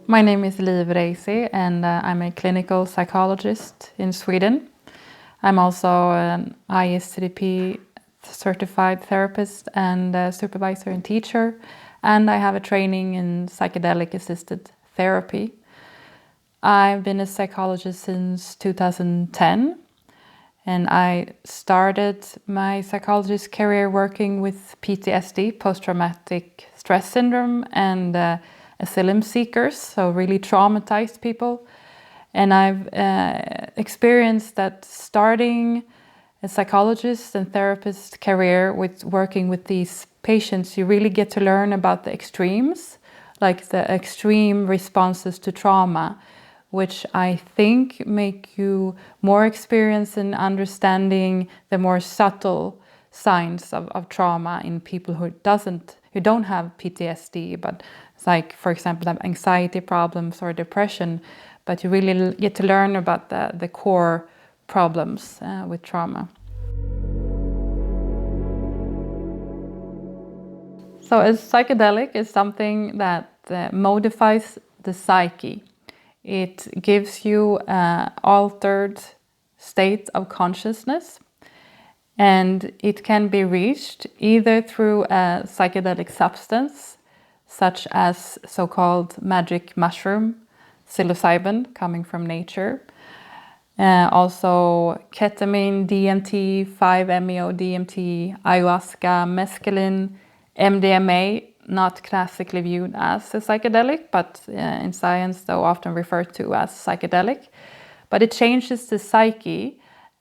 My name is Liv Raissi, and I'm a clinical psychologist in Sweden. I'm also an ISTDP certified therapist and supervisor and teacher, and I have a training in psychedelic assisted therapy. I've been a psychologist since 2010, and I started my psychologist career working with PTSD, post-traumatic stress syndrome, and asylum seekers, so really traumatized people. And I've experienced that starting a psychologist and therapist career with working with these patients, you really get to learn about the extremes, like the extreme responses to trauma, which I think make you more experienced in understanding the more subtle signs of trauma in people who don't have PTSD, but it's like, for example, have anxiety problems or depression, but you really get to learn about the core problems with trauma. So a psychedelic is something that modifies the psyche. It gives you an altered state of consciousness, and it can be reached either through a psychedelic substance, such as so-called magic mushroom, psilocybin, coming from nature. Also ketamine, DMT, 5-MeO, DMT, ayahuasca, mescaline, MDMA, not classically viewed as a psychedelic, but in science though often referred to as psychedelic. But it changes the psyche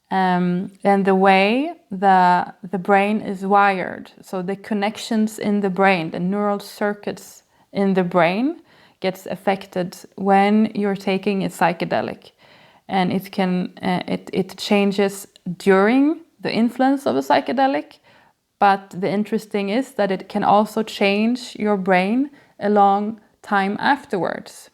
and the way the brain is wired. So the connections in the brain, the neural circuits in the brain gets affected when you're taking a psychedelic. And it changes during the influence of a psychedelic. But the interesting is that it can also change your brain a long time afterwards.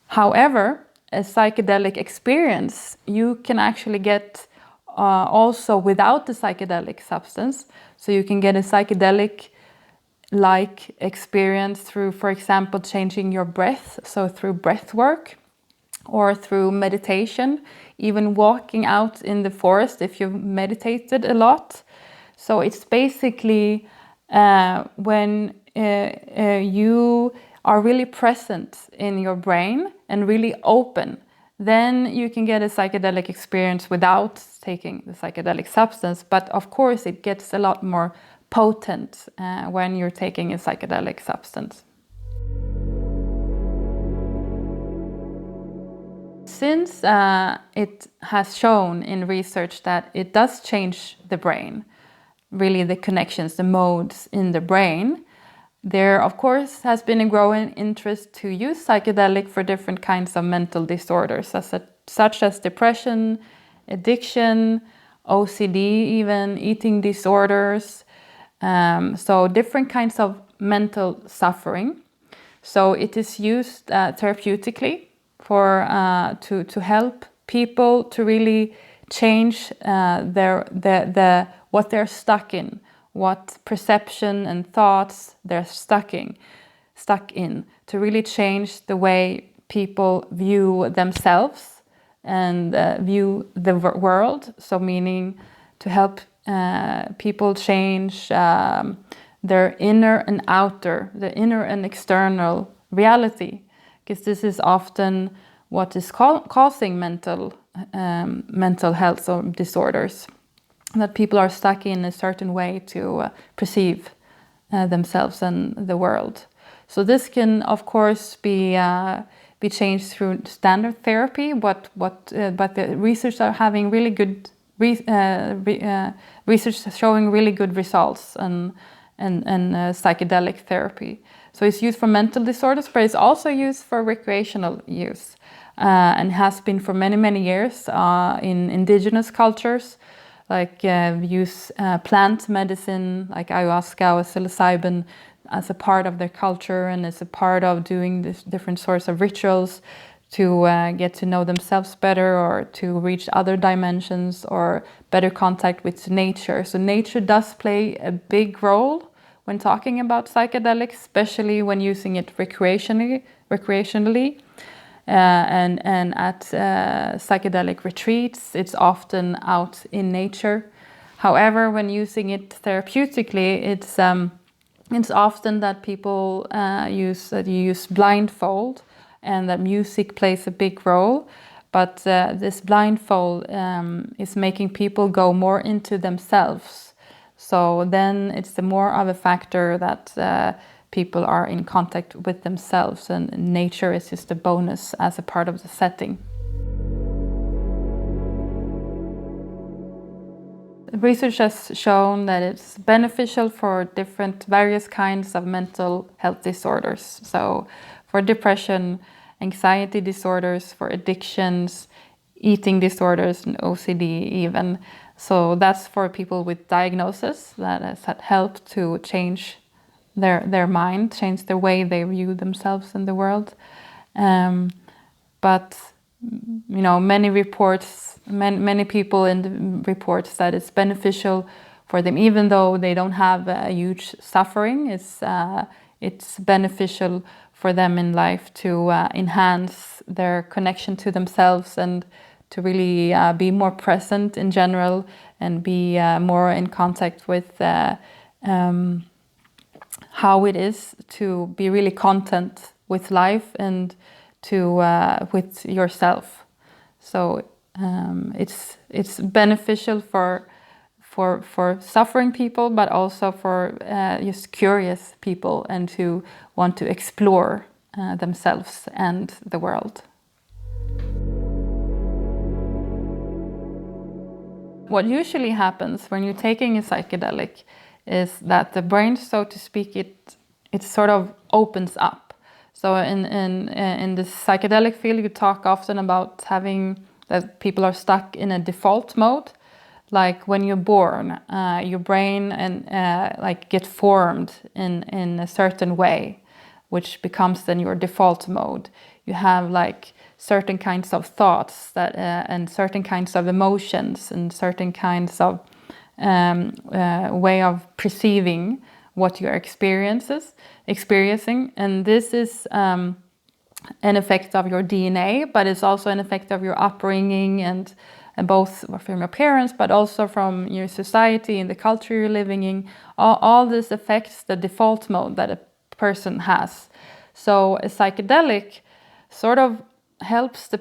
However, a psychedelic experience you can actually get also without the psychedelic substance. So you can get a psychedelic-like experience through, for example, changing your breath, so through breath work or through meditation, even walking out in the forest if you've meditated a lot. So it's basically when you are really present in your brain and really open, then you can get a psychedelic experience without taking the psychedelic substance. But of course, it gets a lot more potent when you're taking a psychedelic substance. Since it has shown in research that it does change the brain, really the connections, the modes in the brain, there of course has been a growing interest to use psychedelic for different kinds of mental disorders, such as depression, addiction, OCD, even eating disorders, so different kinds of mental suffering. So it is used therapeutically for to help people to really change what they're stuck in, what perception and thoughts they're stuck in, to really change the way people view themselves and view the world. So meaning to help people change their inner and outer, the inner and external reality, because this is often what is causing mental health or disorders, that people are stuck in a certain way to perceive themselves and the world. So this can, of course, be changed through standard therapy. But the research are having really good research showing really good results and psychedelic therapy. So it's used for mental disorders, but it's also used for recreational use, and has been for many years in indigenous cultures. Like use plant medicine like ayahuasca or psilocybin as a part of their culture and as a part of doing this different sorts of rituals to get to know themselves better or to reach other dimensions or better contact with nature. So nature does play a big role when talking about psychedelics, especially when using it recreationally recreationally. And at psychedelic retreats, it's often out in nature. However, when using it therapeutically, it's often that people use blindfold, and that music plays a big role. But this blindfold is making people go more into themselves. So then it's the more of a factor that people are in contact with themselves, and nature is just a bonus as a part of the setting. Research has shown that it's beneficial for various kinds of mental health disorders. So for depression, anxiety disorders, for addictions, eating disorders, and OCD even. So that's for people with diagnosis that has had helped to change their mind, change the way they view themselves in the world. But many reports, many people in the reports that it's beneficial for them, even though they don't have a huge suffering. It's beneficial for them in life to enhance their connection to themselves, and to really be more present in general, and be more in contact with how it is to be really content with life and to with yourself. So it's beneficial for suffering people, but also for just curious people, and to want to explore themselves and the world. What usually happens when you're taking a psychedelic is that the brain, so to speak, it sort of opens up. So in the psychedelic field, you talk often about having that people are stuck in a default mode. Like when you're born, your brain get formed in a certain way, which becomes then your default mode. You have like certain kinds of thoughts and certain kinds of emotions, and certain kinds of way of perceiving what you're experiencing. And this is an effect of your DNA, but it's also an effect of your upbringing, and both from your parents, but also from your society and the culture you're living in. All this affects the default mode that a person has. So a psychedelic sort of helps the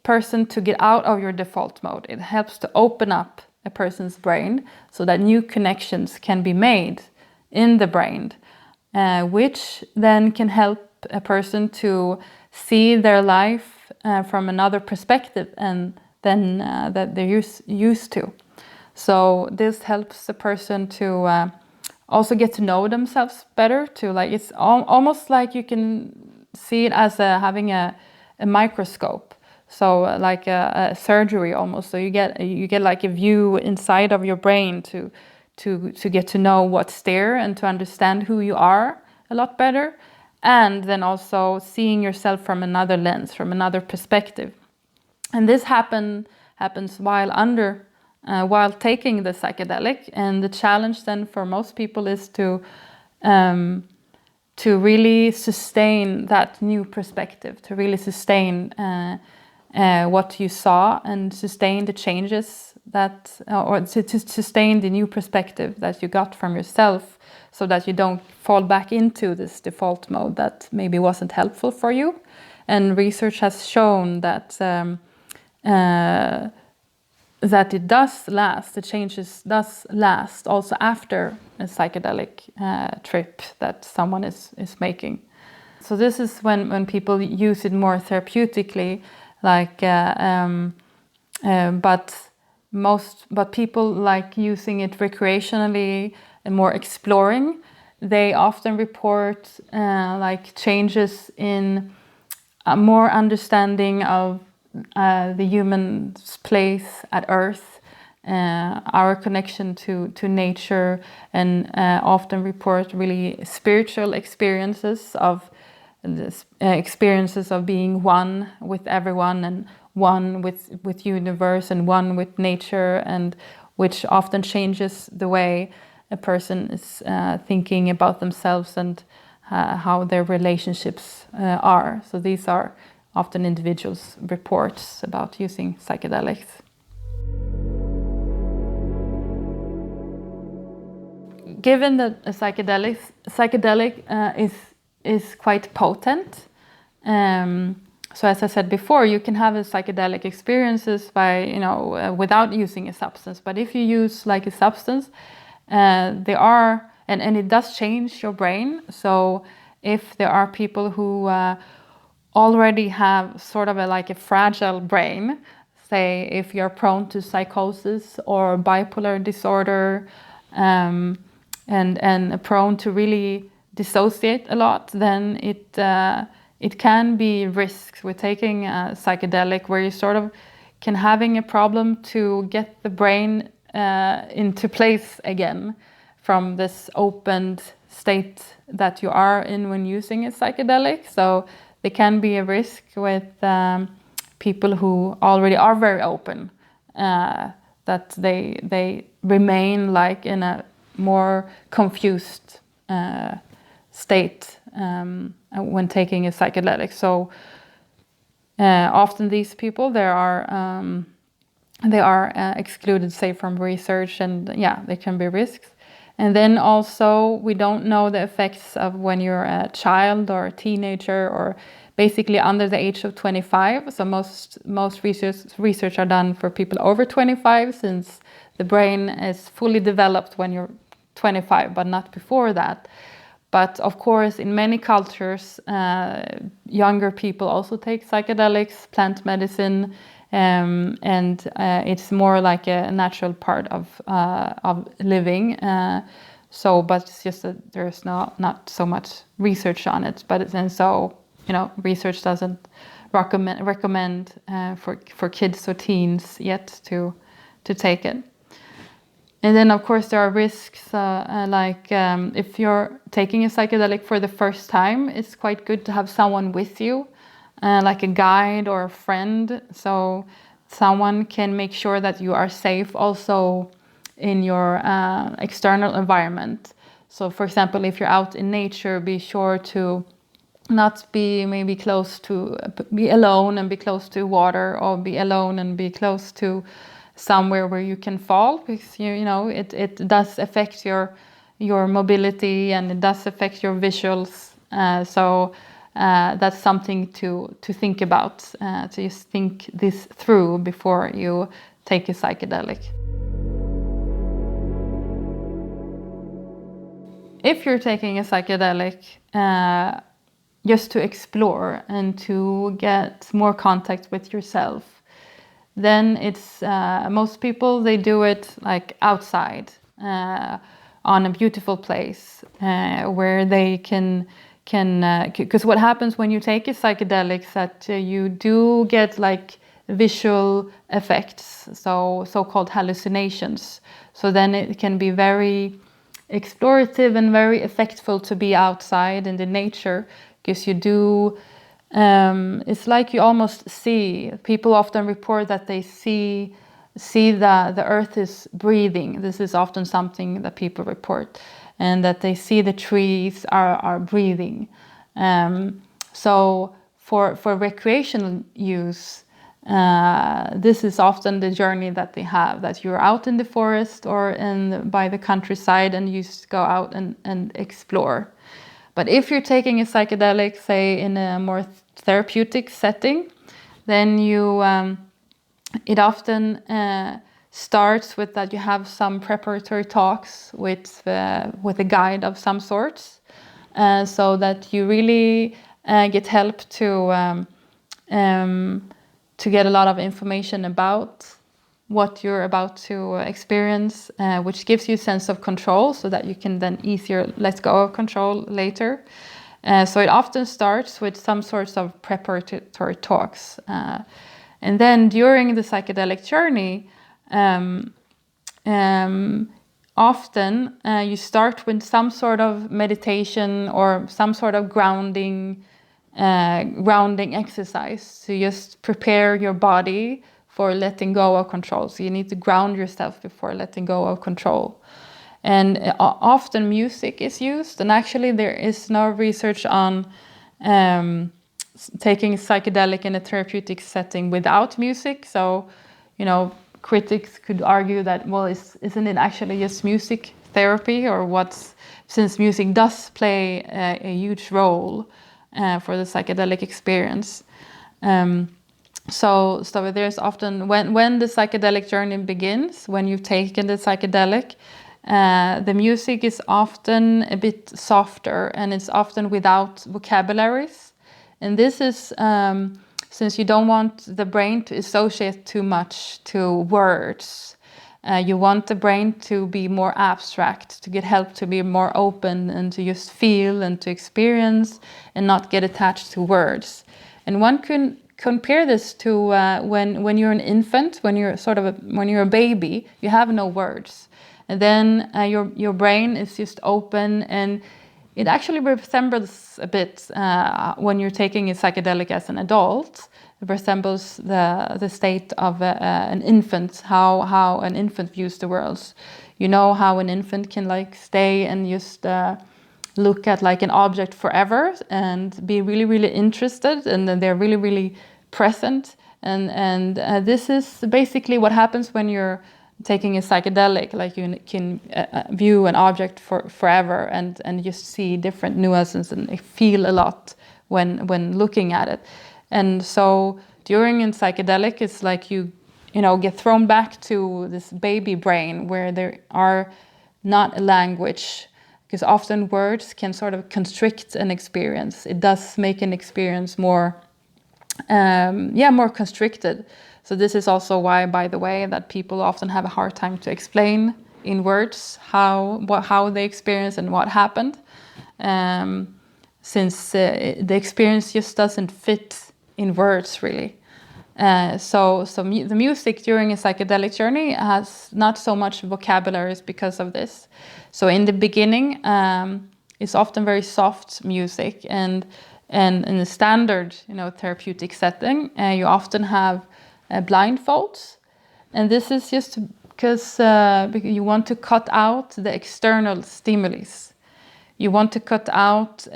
person to get out of your default mode. It helps to open up a person's brain so that new connections can be made in the brain, which then can help a person to see their life from another perspective than that they're used to. So this helps the person to also get to know themselves better. It's almost like you can see it as having a microscope. So like a surgery almost. So you get like a view inside of your brain to get to know what's there, and to understand who you are a lot better, and then also seeing yourself from another lens, from another perspective. And this happens while taking the psychedelic. And the challenge then for most people is to really sustain that new perspective, to really sustain what you saw, and sustain the changes or to sustain the new perspective that you got from yourself, so that you don't fall back into this default mode that maybe wasn't helpful for you. And research has shown that it does last, the changes does last also after a psychedelic trip that someone is making. So this is when people use it more therapeutically, but people like using it recreationally and more exploring. They often report changes in a more understanding of the human's place at Earth, our connection to nature, and often report really spiritual experiences of being one with everyone, and one with universe, and one with nature, and which often changes the way a person is thinking about themselves, and how their relationships are. So these are often individuals' reports about using psychedelics. Given that a psychedelic is quite potent, so as I said before, you can have a psychedelic experiences by without using a substance. But if you use like a substance, there are and it does change your brain. So if there are people who already have sort of like a fragile brain, say if you're prone to psychosis or bipolar disorder, and prone to really dissociate a lot, then it can be risks with taking a psychedelic, where you sort of can having a problem to get the brain into place again from this opened state that you are in when using a psychedelic. So there can be a risk with people who already are very open, that they remain like in a more confused state when taking a psychedelic. So often these people they are excluded, say, from research, and yeah, there can be risks. And then also we don't know the effects of when you're a child or a teenager or basically under the age of 25. So most research are done for people over 25, since the brain is fully developed when you're 25, but not before that. But of course, in many cultures, younger people also take psychedelics, plant medicine, and it's more like a natural part of living. But it's just that there's not so much research on it. Research doesn't recommend for kids or teens yet to take it. And then, of course, there are risks, if you're taking a psychedelic for the first time, it's quite good to have someone with you, like a guide or a friend, so someone can make sure that you are safe also in your external environment. So, for example, if you're out in nature, be sure to not be be alone and be close to water, or be alone and be close to somewhere where you can fall, because it does affect your mobility, and it does affect your visuals. So that's something to think about, to just think this through before you take a psychedelic. If you're taking a psychedelic just to explore and to get more contact with yourself, then it's most people, they do it like outside on a beautiful place where they can because what happens when you take a psychedelic is that you do get like visual effects, so-called hallucinations. So then it can be very explorative and very effectful to be outside in the nature, because you do it's like you almost see. People often report that they see the earth is breathing. This is often something that people report, and that they see the trees are breathing. So for recreational use, this is often the journey that they have, that you're out in the forest or by the countryside, and you just go out and explore. But if you're taking a psychedelic, say in a more therapeutic setting, then it often starts with that you have some preparatory talks with a guide of some sorts, so that you really get help to get a lot of information about what you're about to experience, which gives you a sense of control, so that you can then easier let go of control later. So it often starts with some sorts of preparatory talks. And then during the psychedelic journey, often you start with some sort of meditation or some sort of grounding exercise to just prepare your body for letting go of control. So you need to ground yourself before letting go of control. And often music is used, and actually there is no research on taking psychedelic in a therapeutic setting without music. So, critics could argue that, well, isn't it actually just music therapy, or since music does play a huge role for the psychedelic experience. So there's often, when the psychedelic journey begins, when you've taken the psychedelic, the music is often a bit softer, and it's often without vocabularies. And this is since you don't want the brain to associate too much to words. You want the brain to be more abstract, to get help to be more open and to just feel and to experience and not get attached to words. And one can compare this to when you're an infant, when you're a baby, you have no words. And then your brain is just open, and it actually resembles a bit when you're taking a psychedelic as an adult. It resembles the state of an infant, how an infant views the world. You know how an infant can stay and just look at an object forever and be really, really interested, and then they're really, really present. And this is basically what happens when you're taking a psychedelic. You can view an object forever and just see different nuances and feel a lot when looking at it. And so during a psychedelic, it's you get thrown back to this baby brain where there are not a language, because often words can sort of constrict an experience. It does make an experience more constricted. So this is also why, by the way, that people often have a hard time to explain in words how they experience and what happened, since the experience just doesn't fit in words really. So the music during a psychedelic journey has not so much vocabularies because of this. So in the beginning, it's often very soft music, and in the standard therapeutic setting, you often have blindfolds, and this is just because you want to cut out the external stimulus. You want to cut out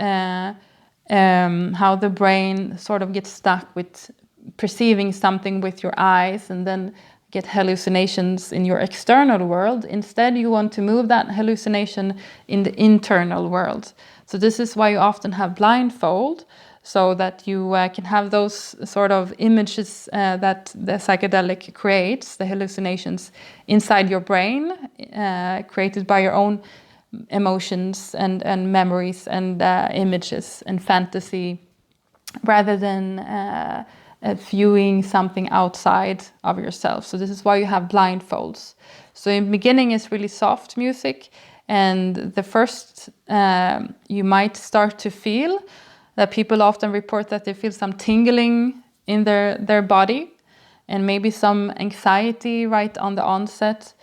how the brain sort of gets stuck with perceiving something with your eyes and then get hallucinations in your external world. Instead, you want to move that hallucination in the internal world. So this is why you often have blindfold, so that you can have those sort of images that the psychedelic creates, the hallucinations inside your brain, created by your own emotions and memories and images and fantasy, rather than viewing something outside of yourself. So this is why you have blindfolds. So in the beginning, it's really soft music, and the first you might start to feel that people often report that they feel some tingling in their body, and maybe some anxiety right on the onset,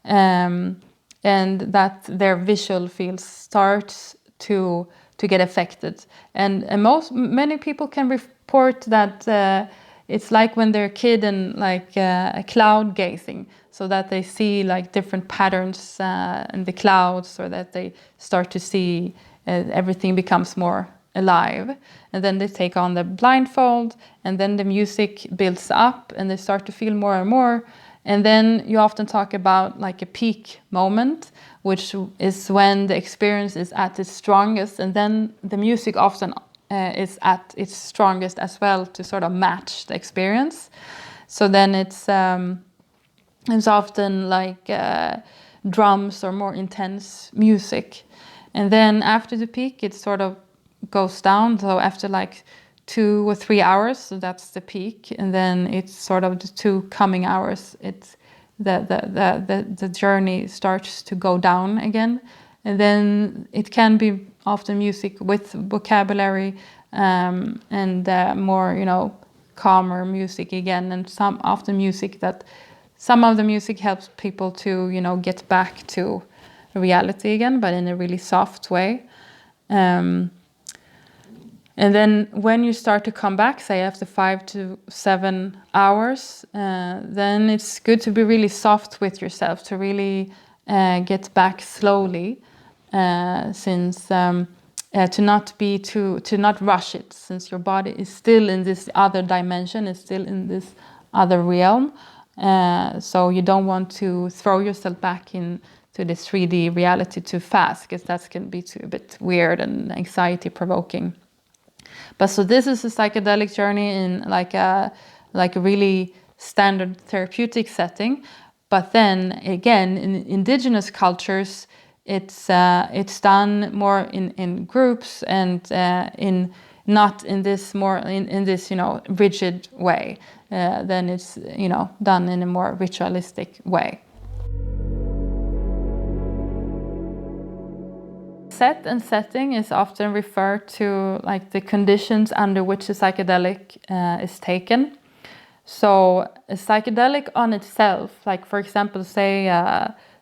and that their visual field starts to get affected. And many people can report that it's like when they're a kid and cloud gazing, so that they see different patterns in the clouds, or that they start to see everything becomes more alive. And then they take on the blindfold, and then the music builds up and they start to feel more and more. And then you often talk about a peak moment, which is when the experience is at its strongest, and then the music often is at its strongest as well to sort of match the experience. So then it's often drums or more intense music. And then after the peak, it sort of goes down. So after 2 or 3 hours, so that's the peak, and then it's sort of the 2 coming hours, it's the journey starts to go down again. And then it can be often music with vocabulary, and more calmer music again, and some of the music helps people to get back to reality again, but in a really soft way. And then when you start to come back, say after 5 to 7 hours, then it's good to be really soft with yourself, to really get back slowly, since to not rush it, since your body is still in this other dimension, is still in this other realm. So you don't want to throw yourself back into this 3D reality too fast, because that can be a bit weird and anxiety provoking. But so this is a psychedelic journey in like a really standard therapeutic setting. But then again, in indigenous cultures, it's done more in groups and in not in this more in this rigid way. Then it's done in a more ritualistic way. Set and setting is often referred to like the conditions under which a psychedelic is taken. So a psychedelic on itself, like for example, say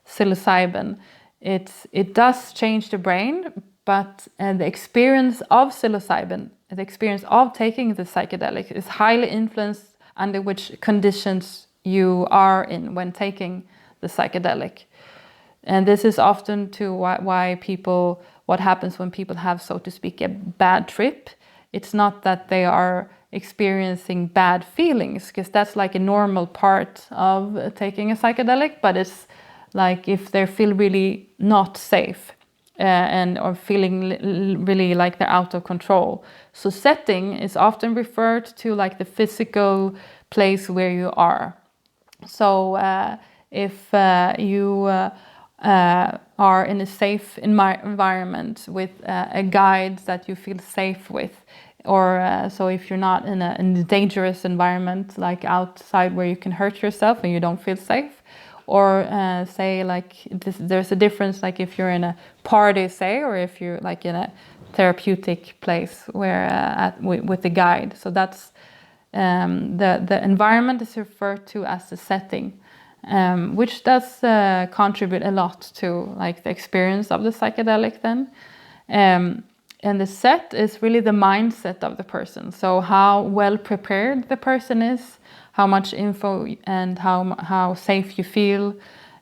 psilocybin, it does change the brain, but the experience of psilocybin, the experience of taking the psychedelic, is highly influenced under which conditions you are in when taking the psychedelic. And this is often why what happens when people have, so to speak, a bad trip. It's not that they are experiencing bad feelings, because that's like a normal part of taking a psychedelic, but it's like if they feel really not safe or feeling really like they're out of control. So setting is often referred to like the physical place where you are. So if you are in a safe environment with a guide that you feel safe with, or so if you're not in a dangerous environment like outside where you can hurt yourself and you don't feel safe, or say like there's a difference like if you're in a party, say, or if you're like in a therapeutic place where with the guide. So that's the environment is referred to as the setting. Which does contribute a lot to like the experience of the psychedelic then. And the set is really the mindset of the person. So how well prepared the person is, how much info and how safe you feel,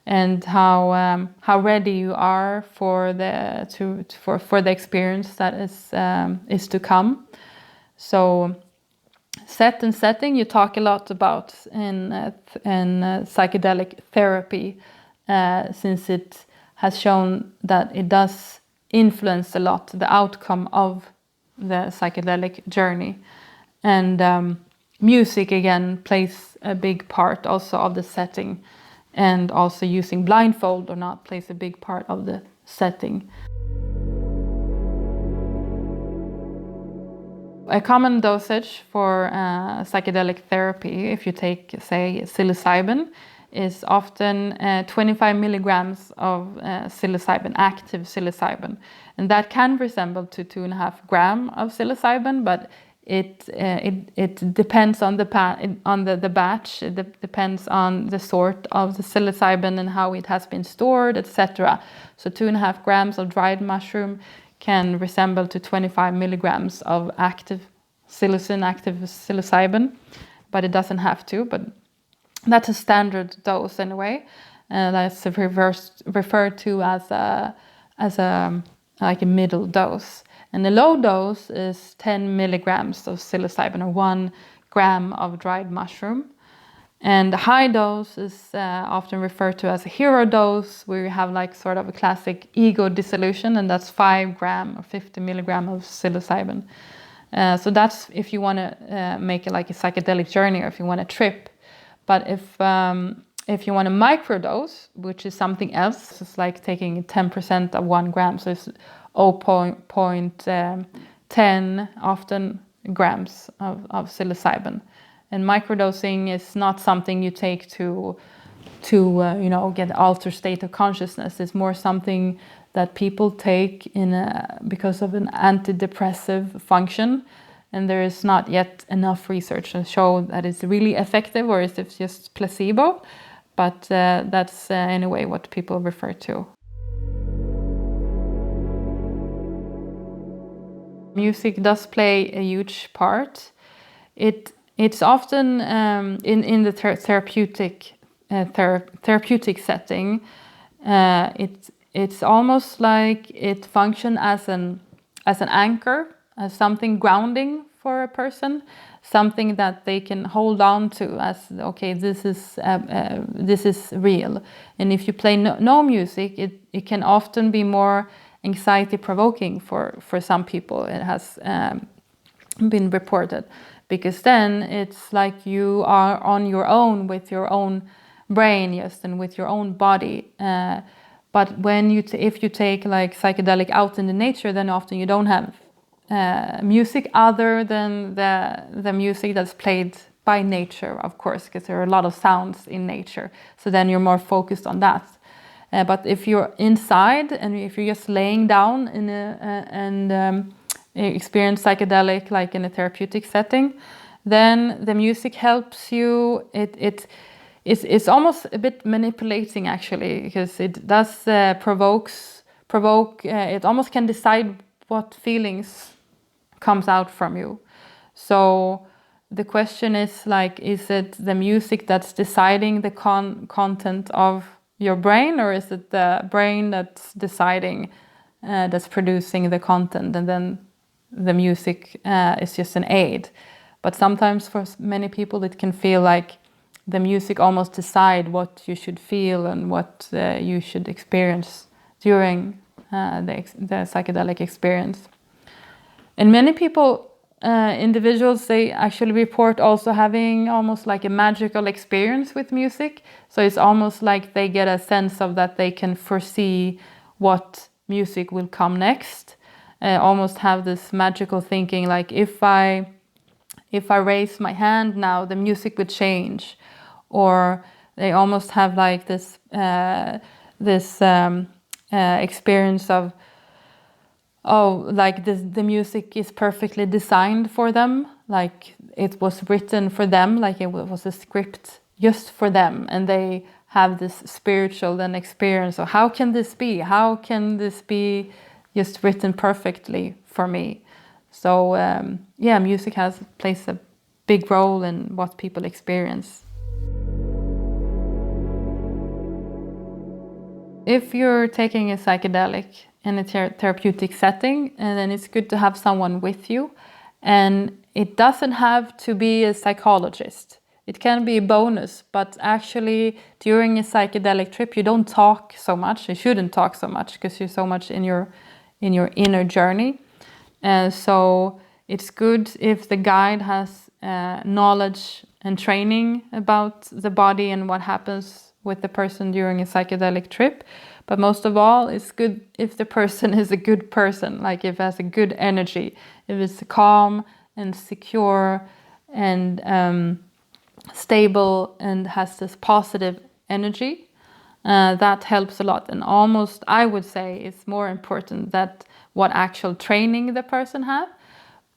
and how ready you are for the experience that is to come. So set and setting you talk a lot about in psychedelic therapy, since it has shown that it does influence a lot the outcome of the psychedelic journey. And music again plays a big part also of the setting, and also using blindfold or not plays a big part of the setting. A common dosage for psychedelic therapy, if you take, say, psilocybin, is often 25 milligrams of psilocybin, active psilocybin. And that can resemble to 2.5 grams of psilocybin, but it depends on the batch. It depends on the sort of the psilocybin and how it has been stored, etc. So 2.5 grams of dried mushroom can resemble to 25 milligrams of active psilocybin, but it doesn't have to. But that's a standard dose anyway. That's referred to as a middle dose. And the low dose is 10 milligrams of psilocybin, or 1 gram of dried mushroom. And the high dose is often referred to as a hero dose, where you have like sort of a classic ego dissolution, and that's 5 gram or 50 milligram of psilocybin. So that's if you want to make it like a psychedelic journey, or if you want to trip. But if you want a microdose, which is something else, it's like taking 10% of 1 gram, so it's 0.10 often grams of psilocybin. And microdosing is not something you take to get an altered state of consciousness. It's more something that people take because of an antidepressive function. And there is not yet enough research to show that it's really effective, or is it just placebo. But that's anyway what people refer to. Music does play a huge part. It's often in the therapeutic setting. it's almost like it functions as an anchor, as something grounding for a person, something that they can hold on to as, okay, this is real. And if you play no music, it can often be more anxiety provoking for some people. It has been reported, because then it's like you are on your own with your own brain, yes, and with your own body. But when if you take like psychedelic out in the nature, then often you don't have music other than the music that's played by nature, of course, because there are a lot of sounds in nature. So then you're more focused on that. But if you're inside and if you're just laying down and experience psychedelic like in a therapeutic setting, then the music helps you. It's almost a bit manipulating, actually, because it does provoke. It almost can decide what feelings comes out from you. So the question is like, is it the music that's deciding the content of your brain, or is it the brain that's deciding, that's producing the content, and then the music is just an aid? But sometimes for many people it can feel like the music almost decide what you should feel and what you should experience during the psychedelic experience. And many people, individuals, they actually report also having almost like a magical experience with music. So it's almost like they get a sense of that they can foresee what music will come next. Almost have this magical thinking, like if I raise my hand now, the music would change. Or they almost have like this experience of, like the music is perfectly designed for them, like it was written for them, like it was a script just for them, and they have this spiritual then experience of how can this be? How can this be just written perfectly for me? So music plays a big role in what people experience. If you're taking a psychedelic in a therapeutic setting, and then it's good to have someone with you. And it doesn't have to be a psychologist. It can be a bonus, but actually during a psychedelic trip, you don't talk so much. You shouldn't talk so much because you're so much in your inner journey. So it's good if the guide has knowledge and training about the body and what happens with the person during a psychedelic trip. But most of all, it's good if the person is a good person, like if it has a good energy, if it's calm and secure and stable and has this positive energy. That helps a lot. And almost, I would say, it's more important that what actual training the person have.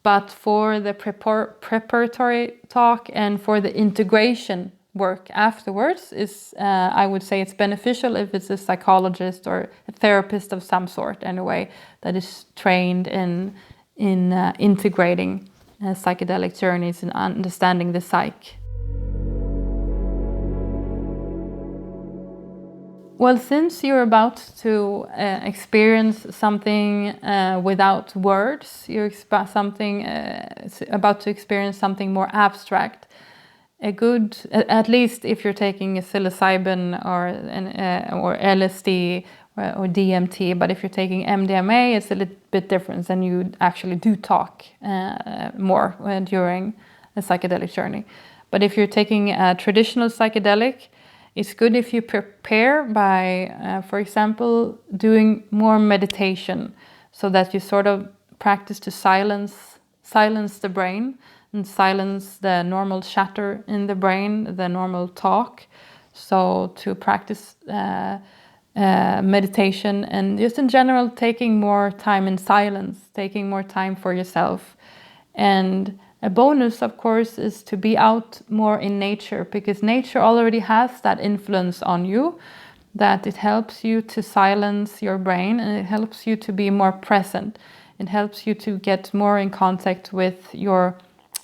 But for the preparatory talk and for the integration work afterwards, I would say it's beneficial if it's a psychologist or a therapist of some sort, anyway, that is trained in integrating psychedelic journeys and understanding the psyche. Well, since you're about to experience something without words, you're about to experience something more abstract. At least if you're taking a psilocybin or LSD or DMT, but if you're taking MDMA, it's a little bit different, and you actually do talk more during a psychedelic journey. But if you're taking a traditional psychedelic, it's good if you prepare by, for example, doing more meditation, so that you sort of practice to silence the brain and silence the normal chatter in the brain, the normal talk. So to practice meditation and just in general taking more time in silence, taking more time for yourself. And a bonus, of course, is to be out more in nature, because nature already has that influence on you, that it helps you to silence your brain and it helps you to be more present. It helps you to get more in contact with your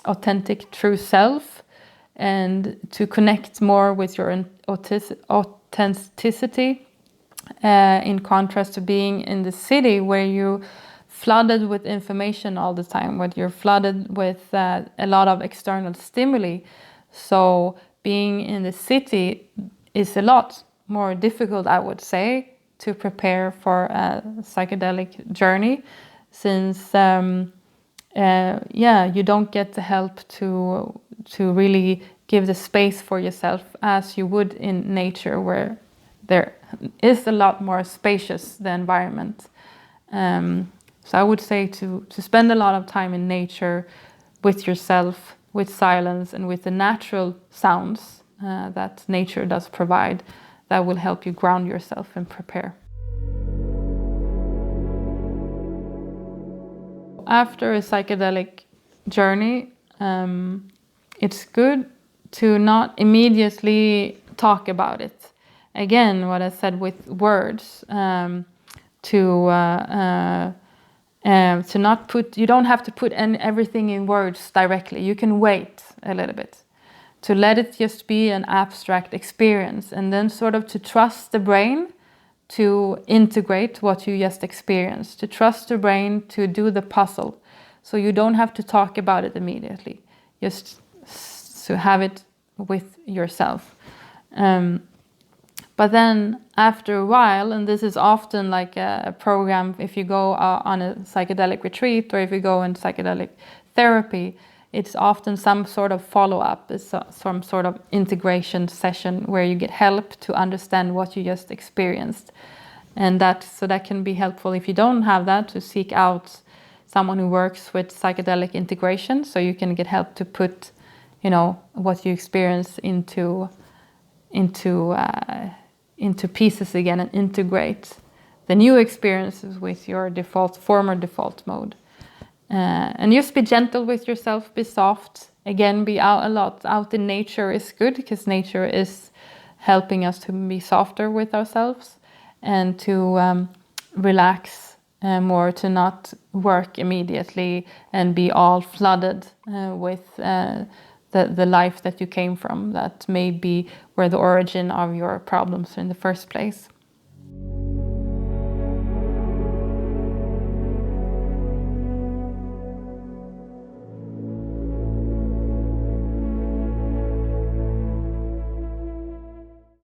authentic true self and to connect more with your authenticity in contrast to being in the city where you flooded with information all the time, where you're flooded with a lot of external stimuli. So being in the city is a lot more difficult, I would say, to prepare for a psychedelic journey, since you don't get the help to really give the space for yourself as you would in nature, where there is a lot more spacious the environment. So I would say to spend a lot of time in nature with yourself, with silence, and with the natural sounds that nature does provide. That will help you ground yourself and prepare. After a psychedelic journey, it's good to not immediately talk about it. Again, what I said with words, to not put, you don't have to put everything in words directly. You can wait a little bit, to let it just be an abstract experience, and then sort of to trust the brain to integrate what you just experienced, to trust the brain to do the puzzle. So you don't have to talk about it immediately, just to have it with yourself. But then after a while, and this is often like a program, if you go on a psychedelic retreat or if you go in psychedelic therapy, it's often some sort of follow-up, it's some sort of integration session where you get help to understand what you just experienced. And that can be helpful if you don't have that, to seek out someone who works with psychedelic integration, so you can get help to put, what you experience into pieces again, and integrate the new experiences with your former default mode. And just be gentle with yourself, be soft. Again, be out a lot. Out in nature is good, because nature is helping us to be softer with ourselves and to relax more, to not work immediately and be all flooded with the life that you came from, that may be where the origin of your problems in the first place.